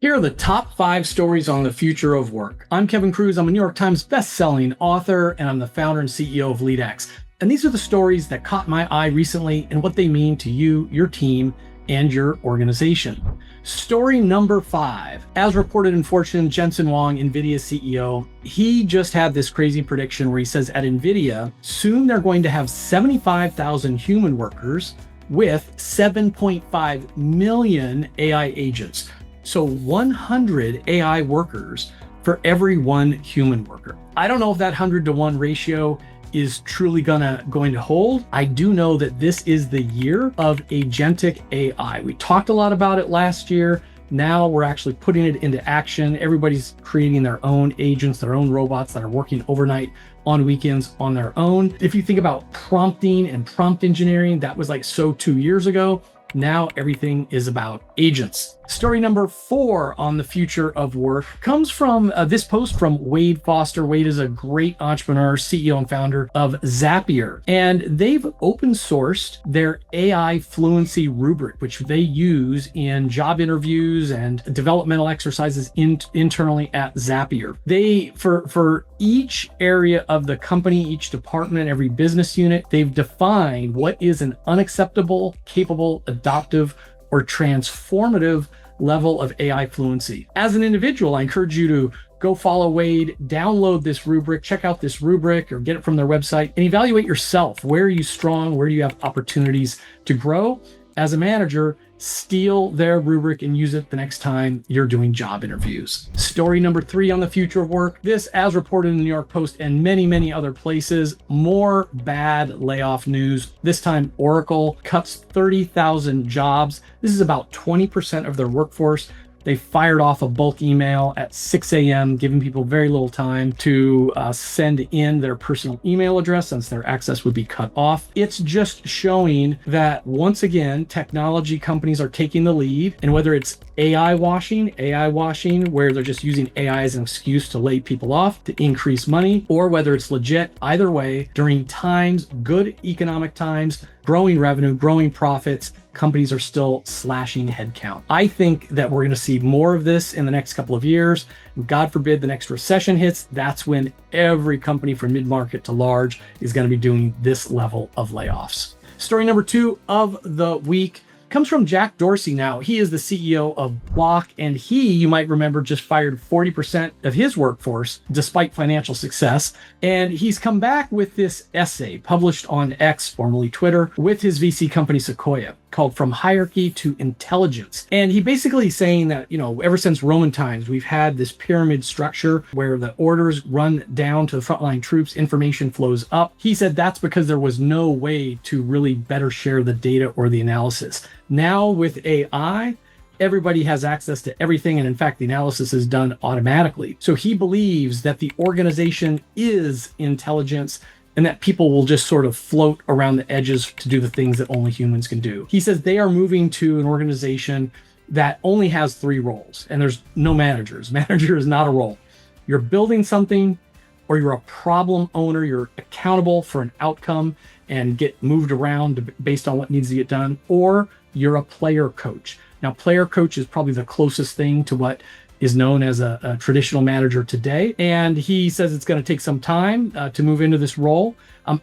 Here are the top 5 stories on the future of work. I'm Kevin Kruse. I'm a New York Times best-selling author, and I'm the founder and CEO of LeadX. And these are the stories that caught my eye recently and what they mean to you, your team, and your organization. Story number 5. As reported in Fortune, Jensen Huang, Nvidia CEO, he just had this crazy prediction where he says at Nvidia, soon they're going to have 75,000 human workers with 7.5 million AI agents. So 100 AI workers for every one human worker. I don't know if that 100-to-1 ratio is truly going to hold. I do know that this is the year of agentic AI. We talked a lot about it last year. Now we're actually putting it into action. Everybody's creating their own agents, their own robots that are working overnight on weekends on their own. If you think about prompting and prompt engineering, that was like so 2 years ago. Now everything is about agents. Story number 4 on the future of work comes from this post from Wade Foster. Wade is a great entrepreneur, CEO and founder of Zapier, and they've open sourced their AI fluency rubric, which they use in job interviews and developmental exercises internally at Zapier. They, for each area of the company, each department, every business unit, they've defined what is an unacceptable, capable, adaptive, or transformative level of AI fluency. As an individual, I encourage you to go follow Wade, download this rubric, check out this rubric or get it from their website and evaluate yourself. Where are you strong? Where do you have opportunities to grow? As a manager, steal their rubric and use it the next time you're doing job interviews. Story number 3 on the future of work. This, as reported in the New York Post and many, many other places, more bad layoff news. This time, Oracle cuts 30,000 jobs. This is about 20% of their workforce. They fired off a bulk email at 6 a.m., giving people very little time to send in their personal email address since their access would be cut off. It's just showing that, once again, technology companies are taking the lead. And whether it's AI washing, where they're just using AI as an excuse to lay people off to increase money, or whether it's legit, either way, during times, good economic times, growing revenue, growing profits, companies are still slashing headcount. I think that we're going to see more of this in the next couple of years. God forbid the next recession hits. That's when every company from mid-market to large is going to be doing this level of layoffs. Story number 2 of the week comes from Jack Dorsey. Now, he is the CEO of Block, and he, you might remember, just fired 40% of his workforce despite financial success. And he's come back with this essay published on X, formerly Twitter, with his VC company Sequoia, called From Hierarchy to Intelligence. And he basically is saying that, ever since Roman times, we've had this pyramid structure where the orders run down to the frontline troops, information flows up. He said that's because there was no way to really better share the data or the analysis. Now with AI, everybody has access to everything. And in fact, the analysis is done automatically. So he believes that the organization is intelligence and that people will just sort of float around the edges to do the things that only humans can do. He says they are moving to an organization that only has 3 roles, and there's no managers. Manager is not a role. You're building something, or you're a problem owner. You're accountable for an outcome and get moved around based on what needs to get done, or you're a player coach. Now, player coach is probably the closest thing to what is known as a traditional manager today. And he says it's going to take some time to move into this role.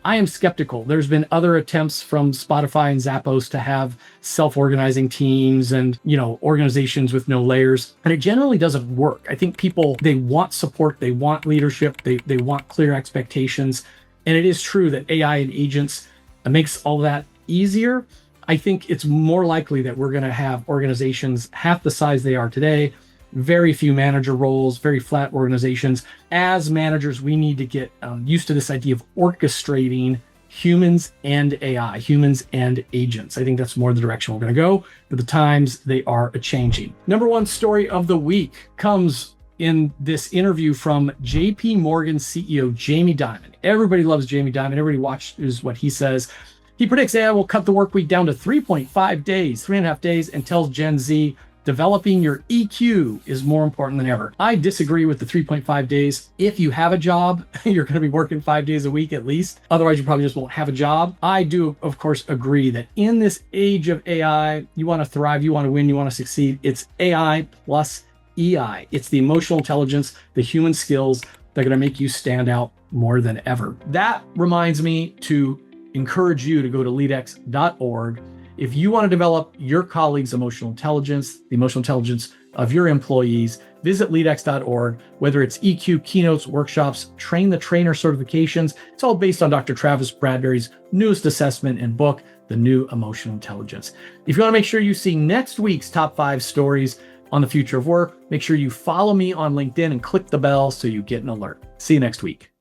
I am skeptical. There's been other attempts from Spotify and Zappos to have self-organizing teams and, organizations with no layers. And it generally doesn't work. I think people, they want support, they want leadership, they want clear expectations. And it is true that AI and agents makes all that easier. I think it's more likely that we're going to have organizations half the size they are today, very few manager roles, very flat organizations. As managers, we need to get used to this idea of orchestrating humans and AI, humans and agents. I think that's more the direction we're going to go, but the times, they are a-changing. Number 1 story of the week comes in this interview from JP Morgan CEO Jamie Dimon. Everybody loves Jamie Dimon. Everybody watches what he says. He predicts AI will cut the work week down to 3.5 days, 3.5 days, and tells Gen Z developing your EQ is more important than ever. I disagree with the 3.5 days. If you have a job, you're going to be working 5 days a week at least. Otherwise, you probably just won't have a job. I do, of course, agree that in this age of AI, you want to thrive, you want to win, you want to succeed. It's AI plus EI. It's the emotional intelligence, the human skills that are going to make you stand out more than ever. That reminds me to encourage you to go to leadx.org. If you want to develop your colleagues' emotional intelligence, the emotional intelligence of your employees, visit leadx.org. Whether it's EQ, keynotes, workshops, train the trainer certifications, it's all based on Dr. Travis Bradberry's newest assessment and book, The New Emotional Intelligence. If you want to make sure you see next week's top 5 stories on the future of work, make sure you follow me on LinkedIn and click the bell so you get an alert. See you next week.